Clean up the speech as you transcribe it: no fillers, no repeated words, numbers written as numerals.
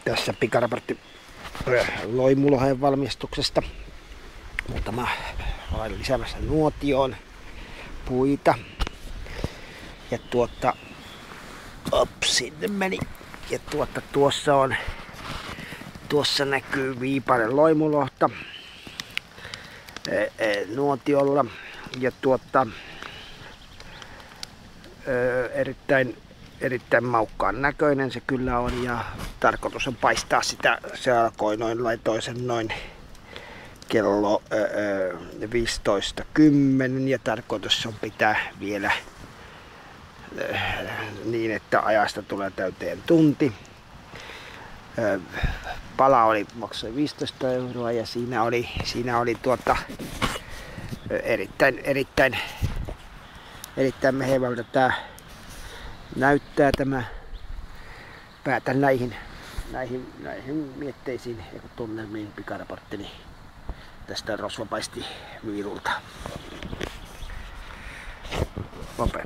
Tässä pikaraportti loimulohen valmistuksesta. Mutta mä olen lisäämässä nuotioon puita. Ja sinne meni. Ja tuossa näkyy viipainen loimulohta nuotiolla. Ja erittäin maukkaan näköinen se kyllä on, ja tarkoitus on paistaa sitä. Se alkoi laitoin sen noin kello 15:10 ja tarkoitus on pitää vielä niin, että ajasta tulee täyteen tunti. Pala maksoi 15 € ja siinä oli erittäin mehevältä tää näyttää tämä. Päätän näihin mietteisiin ja tunnelmiin pikaraporttini tästä rosvapaistiviirulta. Lope.